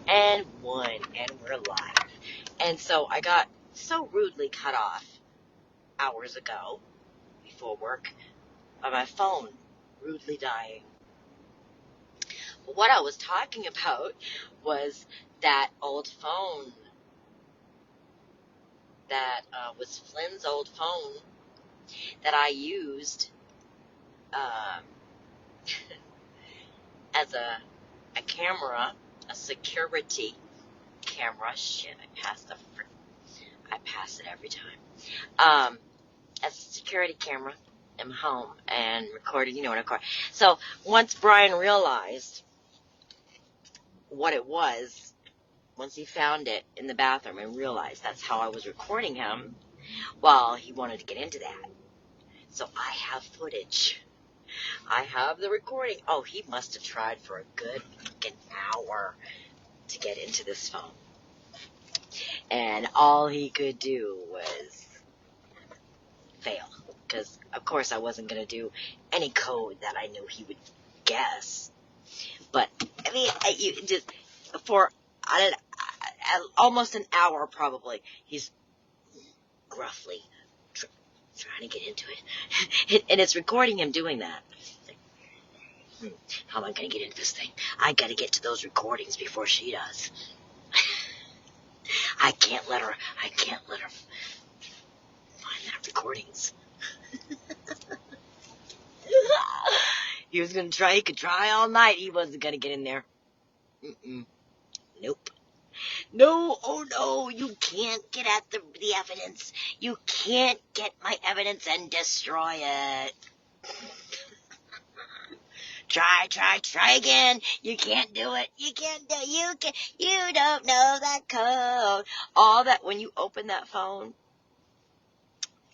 And one, and we're live. And so I got so rudely cut off hours ago, before work, by my phone rudely dying. What I was talking about was that old phone that was Flynn's old phone that I used as a camera, a security camera. Shit, I pass it every time. As a security camera in my home and recorded, what I record. So once Brian realized what it was, once he found it in the bathroom and realized that's how I was recording him, well, he wanted to get into that. So I have footage. I have the recording. Oh, he must have tried for a good fucking hour to get into this phone. And all he could do was fail. Because, of course, I wasn't going to do any code that I knew he would guess. But, I mean, just for almost an hour, probably, he's gruffly trying to get into it. And it's recording him doing that. Like, how am I going to get into this thing? I got to get to those recordings before she does. I can't let her find that recordings. He was going to try. He could try all night. He wasn't going to get in there. Nope. No, oh no, you can't get at the evidence. You can't get my evidence and destroy it. Try again. You can't do it. You don't know that code. All that, when you open that phone,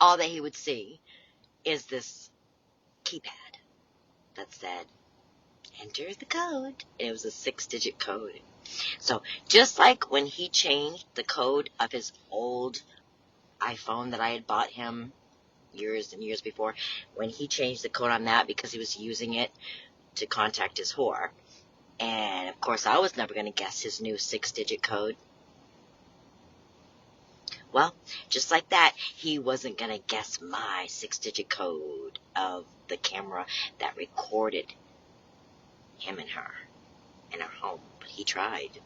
all that he would see is this keypad that said, enter the code. And it was a 6-digit code. So just like when he changed the code of his old iPhone that I had bought him years and years before, when he changed the code on that because he was using it to contact his whore, and of course I was never going to guess his new 6-digit code. Well, just like that, he wasn't going to guess my 6-digit code of the camera that recorded him and her in our home. But he tried.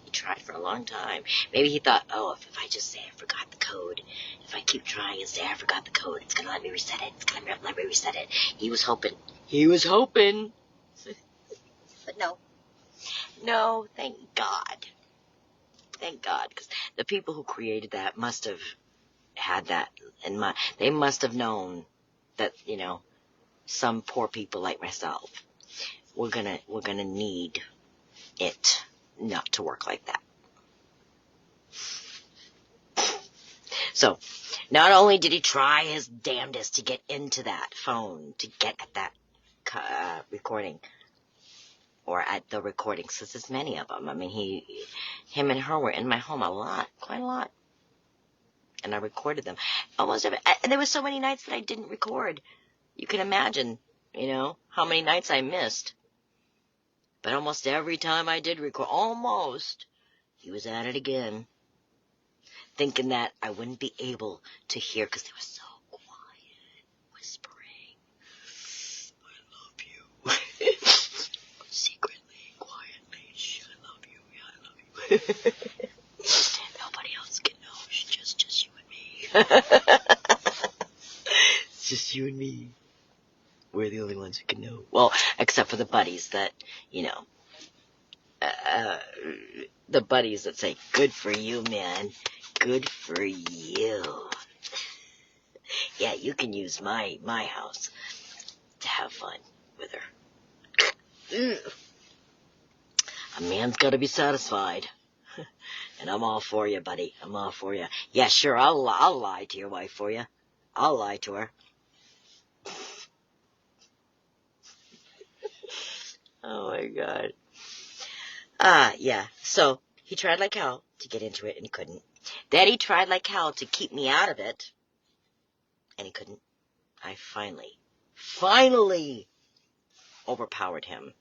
He tried for a long time. Maybe he thought, oh, if I just say I forgot the code, if I keep trying and say I forgot the code, it's going to let me reset it. It's going to let me reset it. He was hoping. But no, thank God. Thank God, because the people who created that must have had that in mind. They must have known that, some poor people like myself, we're gonna need it not to work like that. So, not only did he try his damnedest to get into that phone, to get at that recording, or at the recordings, because there's many of them. I mean, him and her were in my home quite a lot. And I recorded them. Almost every, and there were so many nights that I didn't record. You can imagine, how many nights I missed. But almost every time I did record, he was at it again. Thinking that I wouldn't be able to hear because they were so quiet, whispering, I love you. Secretly, quietly, I love you, yeah, I love you. Nobody else can know, it's just you and me. It's just you and me. We're the only ones who can know. Well, except for the buddies that, the buddies that say, good for you, man. Good for you. Yeah, you can use my house to have fun with her. A man's got to be satisfied. And I'm all for you, buddy. I'm all for you. Yeah, sure, I'll lie to your wife for you. I'll lie to her. Oh, my God. Yeah. So, he tried like hell to get into it, and he couldn't. Then he tried like hell to keep me out of it, and he couldn't. I finally overpowered him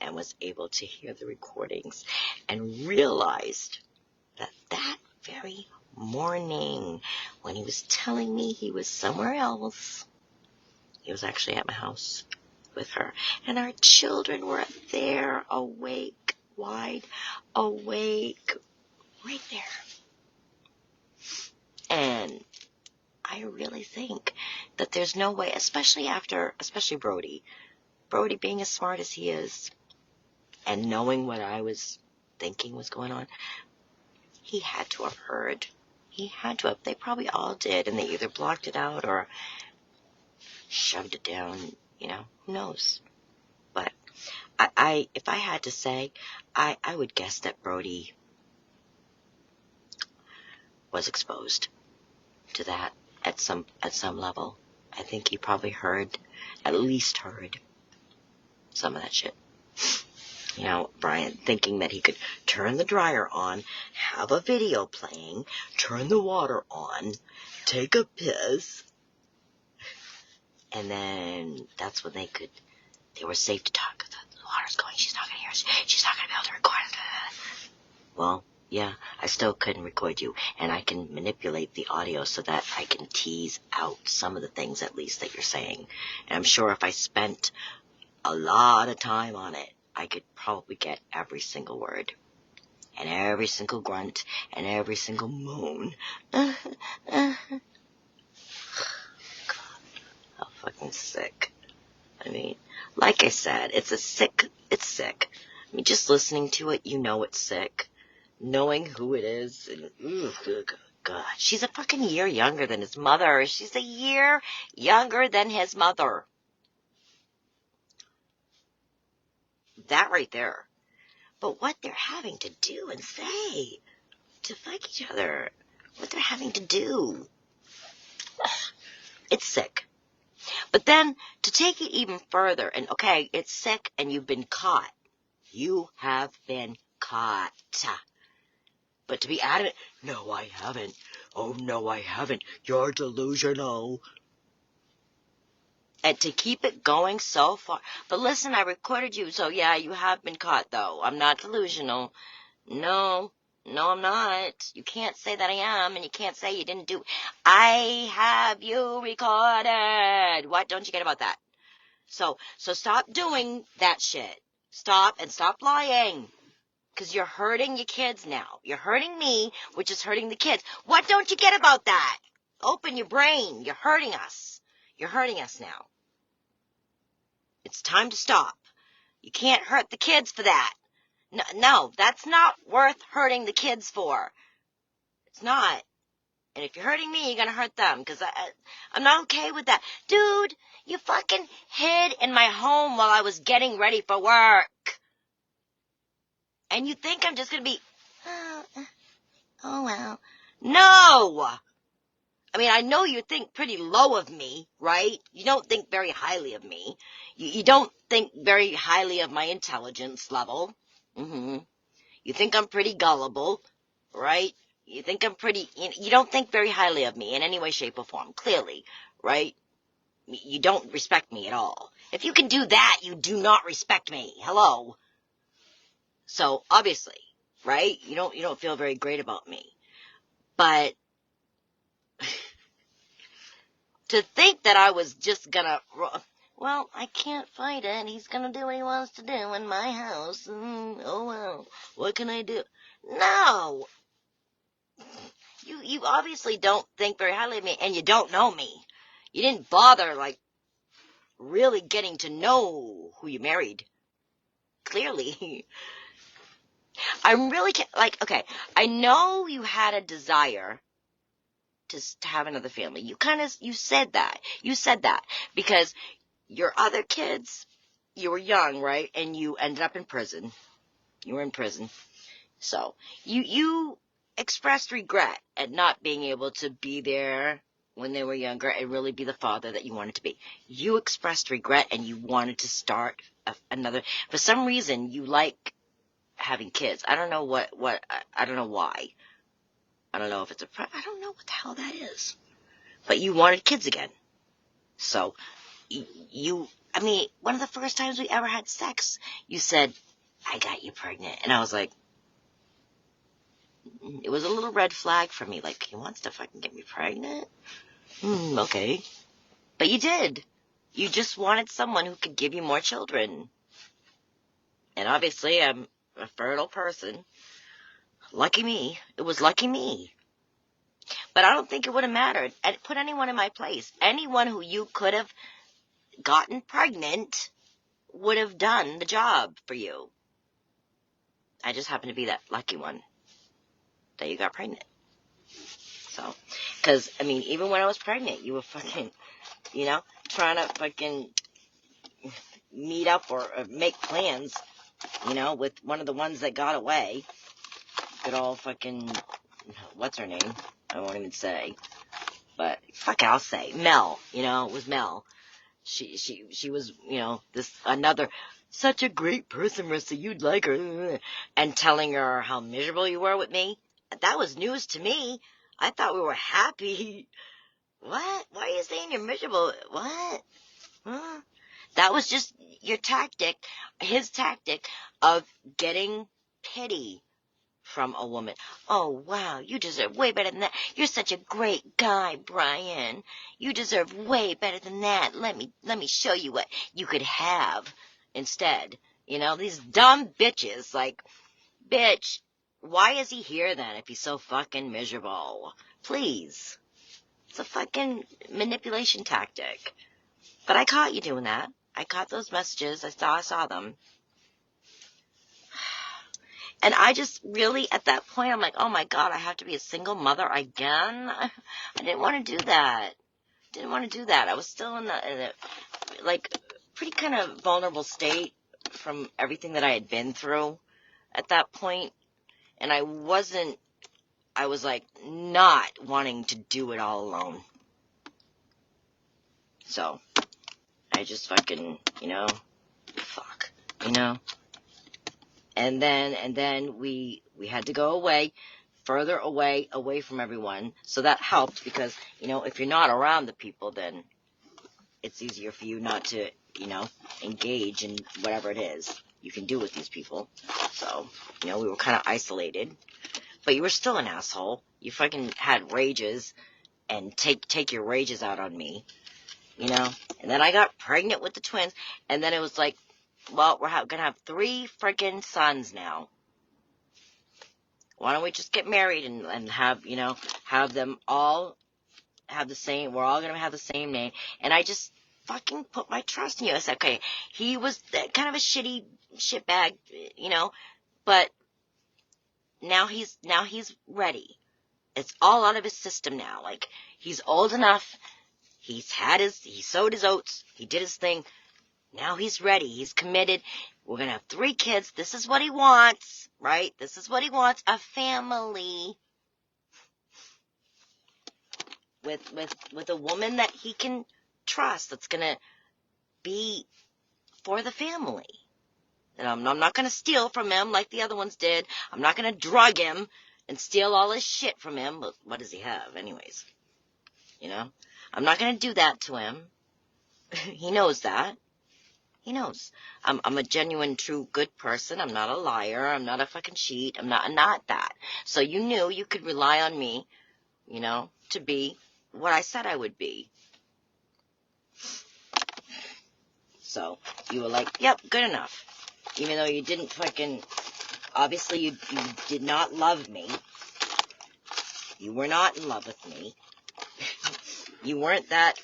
and was able to hear the recordings. and realized that very morning when he was telling me he was somewhere else, he was actually at my house with her. And our children were there, awake, wide awake, right there. And I really think that there's no way, especially Brody being as smart as he is, and knowing what I was thinking was going on, he had to have heard. He had to have. They probably all did, and they either blocked it out or shoved it down, who knows. But if I had to say, I would guess that Brody was exposed to that at some level. I think he probably at least heard some of that shit. Brian thinking that he could turn the dryer on, have a video playing, turn the water on, take a piss, and then that's when they were safe to talk. The water's going, she's not going to hear us, she's not going to be able to record us. Well, yeah, I still couldn't record you, and I can manipulate the audio so that I can tease out some of the things at least that you're saying. And I'm sure if I spent a lot of time on it, I could probably get every single word, and every single grunt, and every single moan. God, how fucking sick. I mean, like I said, it's sick. I mean, just listening to it, it's sick. Knowing who it is, and God, she's a fucking year younger than his mother. She's a year younger than his mother. That right there. But what they're having to do and say to fuck each other, what they're having to do, it's sick. But then to take it even further, and okay, it's sick and you've been caught. You have been caught. But to be adamant, no, I haven't. Oh, no, I haven't. You're delusional. And to keep it going so far. But listen, I recorded you, so yeah, you have been caught, though. I'm not delusional. No, I'm not. You can't say that I am, and you can't say you didn't do it. I have you recorded. What don't you get about that? So stop doing that shit. Stop lying. Because you're hurting your kids now. You're hurting me, which is hurting the kids. What don't you get about that? Open your brain. You're hurting us. You're hurting us now. It's time to stop. You can't hurt the kids for that. No, that's not worth hurting the kids for. It's not. And if you're hurting me, you're going to hurt them. Because I'm not okay with that. Dude, you fucking hid in my home while I was getting ready for work. And you think I'm just going to be, oh, well. No! I mean, I know you think pretty low of me, right? You don't think very highly of me. You don't think very highly of my intelligence level. You think I'm pretty gullible, right? You think I'm pretty, you don't think very highly of me in any way, shape, or form, clearly, right? You don't respect me at all. If you can do that, you do not respect me. Hello? So, obviously, right? You don't feel very great about me. But to think that I was just gonna, well, I can't fight it. He's gonna do what he wants to do in my house. Oh, well, what can I do? No! You obviously don't think very highly of me, and you don't know me. You didn't bother, really getting to know who you married. Clearly. I'm really, okay, I know you had a desire to have another family. You said that. You said that. Because your other kids, you were young, right? And you ended up in prison. You were in prison. So, you expressed regret at not being able to be there when they were younger and really be the father that you wanted to be. You expressed regret and you wanted to start another. For some reason, you like having kids. I don't know I don't know why. I don't know if it's I don't know what the hell that is. But you wanted kids again. So, I mean, one of the first times we ever had sex, you said, I got you pregnant. And I was like, it was a little red flag for me. Like, he wants to fucking get me pregnant? Okay. But you did. You just wanted someone who could give you more children. And obviously, I'm a fertile person. Lucky me. It was lucky me. But I don't think it would have mattered. Put anyone in my place. Anyone who you could have gotten pregnant would have done the job for you. I just happened to be that lucky one that you got pregnant. So, because, I mean, even when I was pregnant, you were fucking, you know, trying to fucking meet up or make plans, you know, with one of the ones that got away. Good old fucking, what's her name? I won't even say. But, fuck it, I'll say. Mel, you know, it was Mel. She was, you know, this, another, such a great person, Marissa, you'd like her. And telling her how miserable you were with me. That was news to me. I thought we were happy. What? Why are you saying you're miserable? What? Huh? That was just your tactic, his tactic of getting pity from a woman. Oh, wow, you deserve way better than that. You're such a great guy, Brian. You deserve way better than that. Let me show you what you could have instead. You know, these dumb bitches, like, bitch, why is he here then if he's so fucking miserable? Please. It's a fucking manipulation tactic. But I caught you doing that. I caught those messages. I saw them. And I just really, at that point, I'm like, oh my God, I have to be a single mother again? I didn't want to do that. I was still in a like, pretty kind of vulnerable state from everything that I had been through at that point. And I was like, not wanting to do it all alone. So, I just fucking, you know, fuck, you know. And then we had to go away, further away from everyone. So that helped because, you know, if you're not around the people, then it's easier for you not to, you know, engage in whatever it is you can do with these people. So, you know, we were kind of isolated. But you were still an asshole. You fucking had rages and take your rages out on me, you know. And then I got pregnant with the twins. And then it was like, well, we're going to have 3 freaking sons now. Why don't we just get married and have, you know, have them all have the same, we're all going to have the same name. And I just fucking put my trust in you. I said, okay, he was kind of a shitbag, you know, but now he's ready. It's all out of his system now. Like, he's old enough. He sowed his oats. He did his thing. Now he's ready. He's committed. We're going to have 3 kids. This is what he wants, right? This is what he wants. A family with a woman that he can trust that's going to be for the family. And I'm not going to steal from him like the other ones did. I'm not going to drug him and steal all his shit from him. But what does he have anyways? You know? I'm not going to do that to him. He knows that. He knows. I'm a genuine, true, good person. I'm not a liar. I'm not a fucking cheat. I'm not that. So you knew you could rely on me, you know, to be what I said I would be. So you were like, yep, good enough. Even though you didn't fucking, obviously you did not love me. You were not in love with me. You weren't that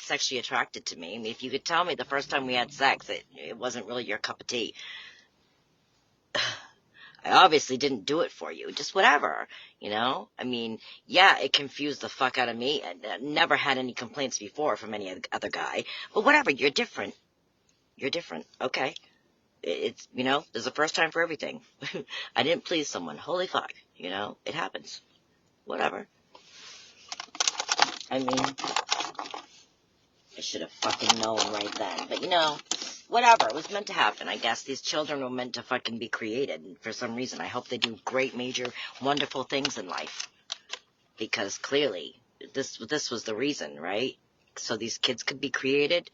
sexually attracted to me. I mean, if you could tell me the first time we had sex, it wasn't really your cup of tea. I obviously didn't do it for you. Just whatever, you know? I mean, yeah, it confused the fuck out of me. I never had any complaints before from any other guy. But whatever, you're different. You're different, okay? It's, you know, there's a first time for everything. I didn't please someone. Holy fuck, you know? It happens. Whatever. I mean, I should have fucking known right then. But, you know, whatever. It was meant to happen. I guess these children were meant to fucking be created. And for some reason, I hope they do great, major, wonderful things in life. Because clearly, this was the reason, right? So these kids could be created.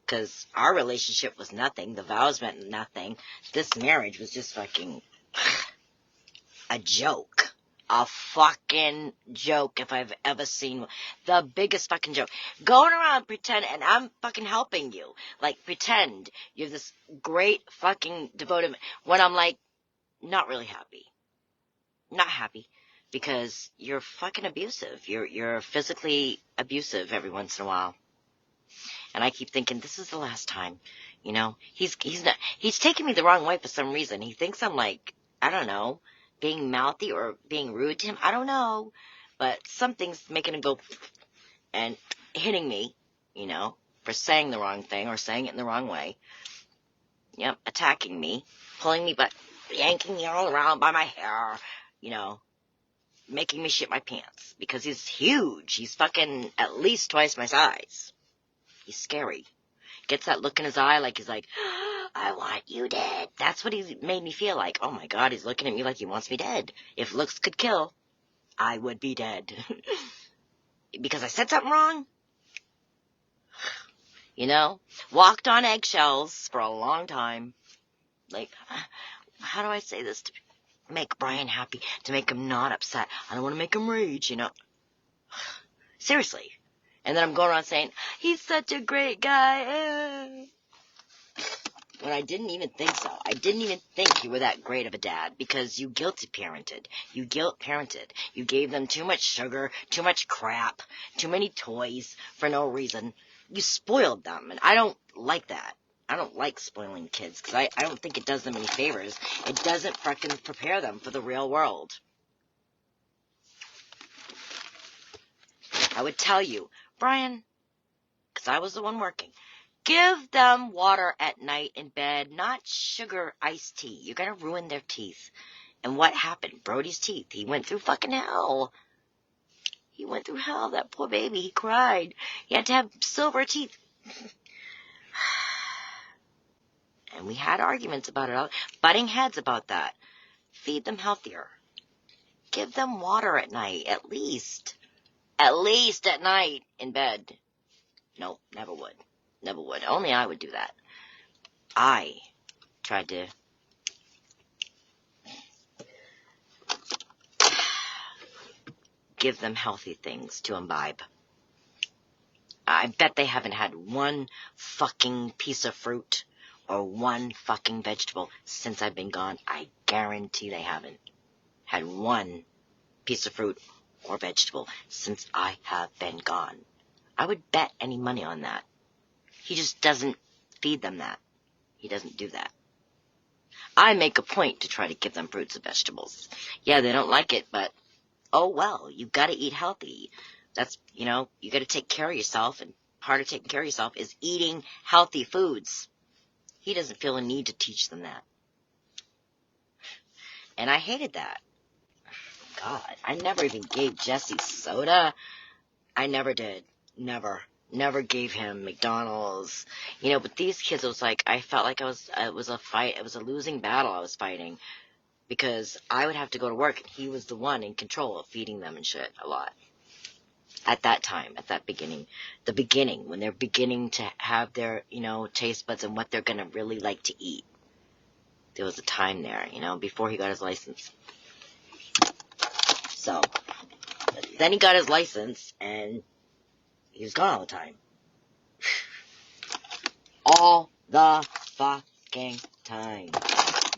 Because our relationship was nothing. The vows meant nothing. This marriage was just fucking... a joke. A fucking joke if I've ever seen one. The biggest fucking joke. Going around pretend, and I'm fucking helping you. Like, pretend you're this great fucking devoted, when I'm like, not really happy. Not happy. Because you're fucking abusive. You're physically abusive every once in a while. And I keep thinking, this is the last time. You know? He's taking me the wrong way for some reason. He thinks I'm like, I don't know, being mouthy or being rude to him. I don't know. But something's making him go and hitting me, you know, for saying the wrong thing or saying it in the wrong way. Yep, attacking me, pulling me back, yanking me all around by my hair, you know, making me shit my pants. Because he's huge. He's fucking at least twice my size. He's scary. Gets that look in his eye like he's like, I want you dead. That's what he made me feel like. Oh my God, he's looking at me like he wants me dead. If looks could kill, I would be dead. Because I said something wrong? You know? Walked on eggshells for a long time. Like, how do I say this to make Brian happy, to make him not upset? I don't want to make him rage, you know? Seriously. And then I'm going around saying, he's such a great guy. When I didn't even think so. I didn't even think you were that great of a dad because you guilty parented. You guilt parented. You gave them too much sugar, too much crap, too many toys for no reason. You spoiled them, and I don't like that. I don't like spoiling kids because I don't think it does them any favors. It doesn't fucking prepare them for the real world. I would tell you, Brian, because I was the one working, give them water at night in bed, not sugar iced tea. You're going to ruin their teeth. And what happened? Brody's teeth. He went through fucking hell. He went through hell, that poor baby. He cried. He had to have silver teeth. And we had arguments about it, butting heads about that. Feed them healthier. Give them water at night, at least. At least at night in bed. No, never would. Never would. Only I would do that. I tried to give them healthy things to imbibe. I bet they haven't had one fucking piece of fruit or one fucking vegetable since I've been gone. I guarantee they haven't had one piece of fruit or vegetable since I have been gone. I would bet any money on that. He just doesn't feed them that. He doesn't do that. I make a point to try to give them fruits and vegetables. Yeah, they don't like it, but oh well, you've got to eat healthy. That's, you know, you got to take care of yourself, and part of taking care of yourself is eating healthy foods. He doesn't feel a need to teach them that. And I hated that. God, I never even gave Jesse soda. I never did. Never gave him McDonald's. You know, but these kids, it was like, I felt like it was a fight. It was a losing battle I was fighting. Because I would have to go to work, and he was the one in control of feeding them and shit a lot. At that time, at that beginning. The beginning, when they're beginning to have their, you know, taste buds and what they're going to really like to eat. There was a time there, you know, before he got his license. So, then he got his license, and he was gone all the time. All the fucking time.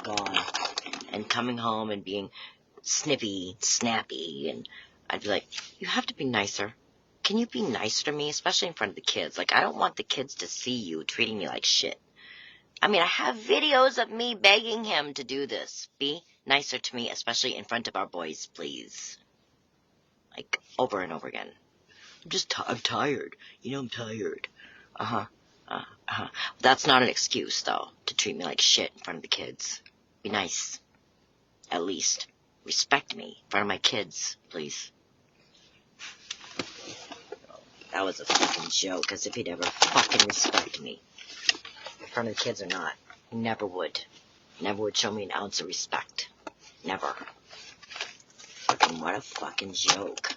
Gone. And coming home and being snippy, snappy, and I'd be like, you have to be nicer. Can you be nicer to me, especially in front of the kids? Like, I don't want the kids to see you treating me like shit. I mean, I have videos of me begging him to do this. Be nicer to me, especially in front of our boys, please. Like, over and over again. I'm tired. You know I'm tired. That's not an excuse, though, to treat me like shit in front of the kids. Be nice. At least. Respect me in front of my kids, please. That was a fucking joke, as if he'd ever fucking respect me. In front of the kids or not. He never would. Never would show me an ounce of respect. Never. Fucking what a fucking joke.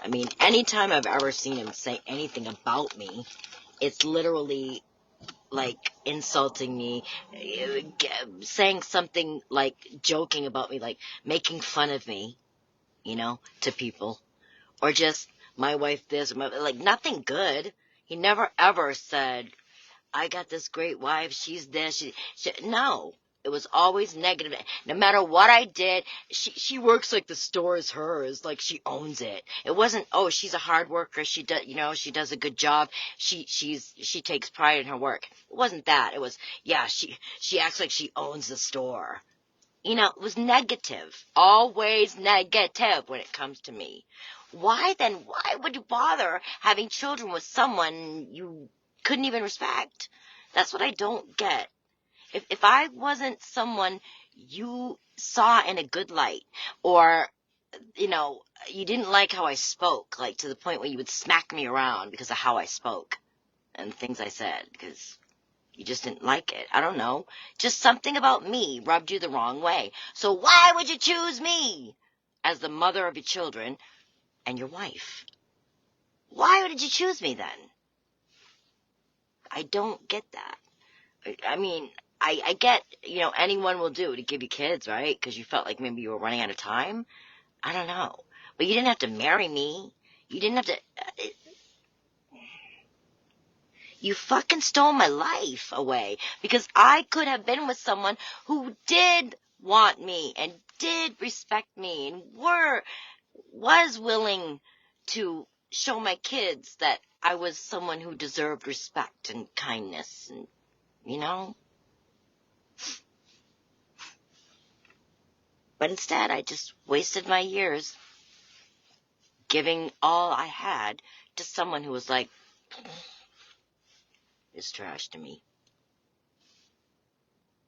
I mean, anytime I've ever seen him say anything about me, it's literally like insulting me, saying something like joking about me, like making fun of me, to people. Or just my wife this, like nothing good. He never ever said, I got this great wife, she's this, no. It was always negative. No matter what I did, she works like the store is hers, like she owns it. It wasn't, oh, she's a hard worker, she does, she does a good job, she takes pride in her work. It wasn't that. It was, yeah, she acts like she owns the store. It was negative. Always negative when it comes to me. Why would you bother having children with someone you couldn't even respect? That's what I don't get. If I wasn't someone you saw in a good light, or, you didn't like how I spoke, like to the point where you would smack me around because of how I spoke and things I said, because you just didn't like it. I don't know. Just something about me rubbed you the wrong way. So why would you choose me as the mother of your children and your wife? Why did you choose me then? I don't get that. I mean, I get, anyone will do to give you kids, right? Because you felt like maybe you were running out of time. I don't know. But you didn't have to marry me. You didn't have to... You fucking stole my life away, because I could have been with someone who did want me and did respect me and was willing to show my kids that I was someone who deserved respect and kindness and, But instead, I just wasted my years giving all I had to someone who was like, it's trash to me.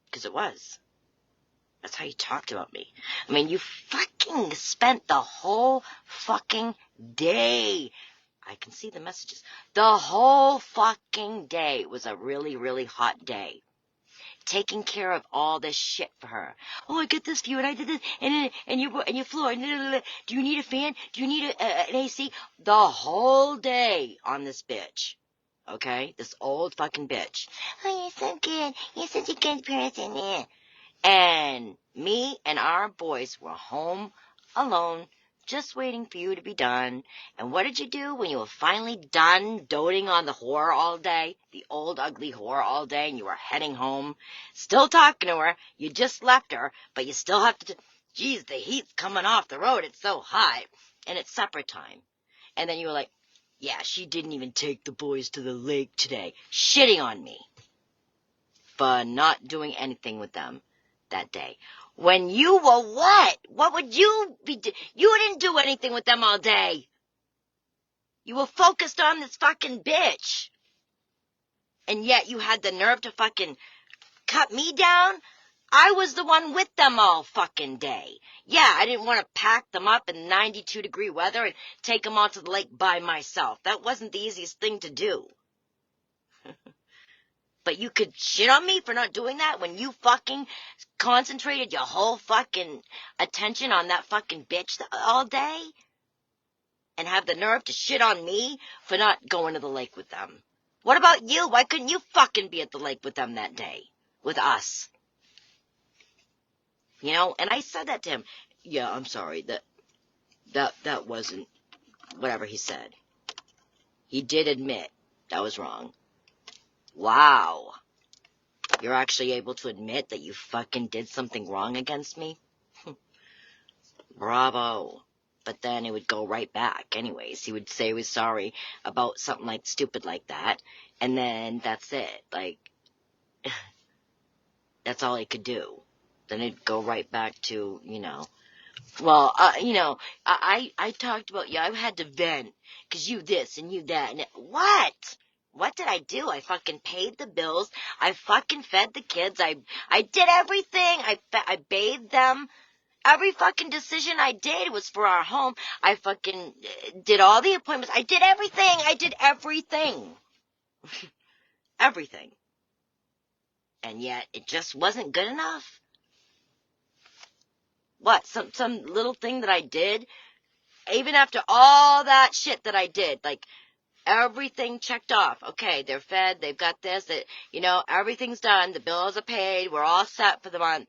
Because it was. That's how you talked about me. I mean, you fucking spent the whole fucking day. I can see the messages. The whole fucking day was a really, really hot day. Taking care of all this shit for her. Oh, I get this for you, and I did this, and your floor. Do you need a fan? Do you need an AC? The whole day on this bitch. Okay? This old fucking bitch. Oh, you're so good. You're such a good person. Yeah. And me and our boys were home alone, just waiting for you to be done. And what did you do when you were finally done doting on the whore all day, the old ugly whore all day, and you were heading home, still talking to her? You just left her, but you still have to, geez, the heat's coming off the road, it's so hot, and it's supper time. And then you were like, yeah, she didn't even take the boys to the lake today, shitting on me for not doing anything with them that day. When you were what? What would you be You didn't do anything with them all day. You were focused on this fucking bitch. And yet you had the nerve to fucking cut me down? I was the one with them all fucking day. Yeah, I didn't want to pack them up in 92-degree weather and take them out to the lake by myself. That wasn't the easiest thing to do. But you could shit on me for not doing that when you fucking concentrated your whole fucking attention on that fucking bitch all day? And have the nerve to shit on me for not going to the lake with them? What about you? Why couldn't you fucking be at the lake with them that day? With us? And I said that to him. Yeah, I'm sorry. That wasn't whatever he said. He did admit that was wrong. Wow. You're actually able to admit that you fucking did something wrong against me? Bravo. But then it would go right back anyways. He would say he was sorry about something like stupid like that, and then that's it. Like, that's all he could do. Then it'd go right back to, well, I talked about, I had to vent, because you this and you that, and what? What did I do? I fucking paid the bills. I fucking fed the kids. I did everything. I bathed them. Every fucking decision I did was for our home. I fucking did all the appointments. I did everything. I did everything. Everything. And yet, it just wasn't good enough. What? Some little thing that I did? Even after all that shit that I did, like Everything checked off. Okay, they're fed. They've got this. Everything's done. The bills are paid. We're all set for the month.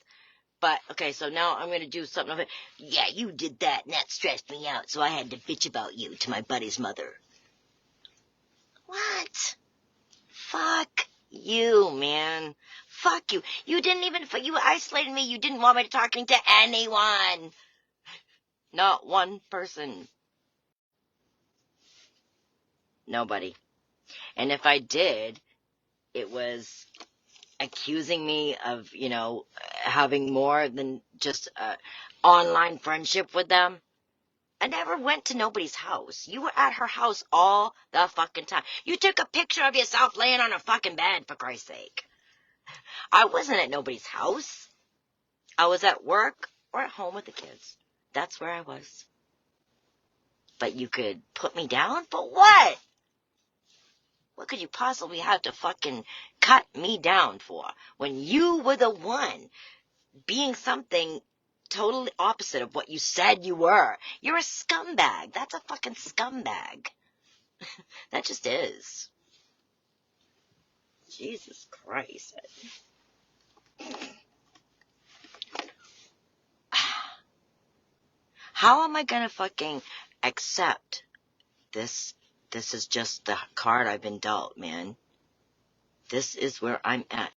But, okay, so now I'm going to do something. Yeah, you did that, and that stressed me out, so I had to bitch about you to my buddy's mother. What? Fuck you, man. Fuck you. You isolated me. You didn't want me to talking to anyone. Not one person. Nobody. And if I did, it was accusing me of, having more than just online friendship with them. I never went to nobody's house. You were at her house all the fucking time. You took a picture of yourself laying on a fucking bed, for Christ's sake. I wasn't at nobody's house. I was at work or at home with the kids. That's where I was. But you could put me down? For what? What could you possibly have to fucking cut me down for when you were the one being something totally opposite of what you said you were? You're a scumbag. That's a fucking scumbag. That just is. Jesus Christ. How am I gonna fucking accept this? This is just the card I've been dealt, man. This is where I'm at.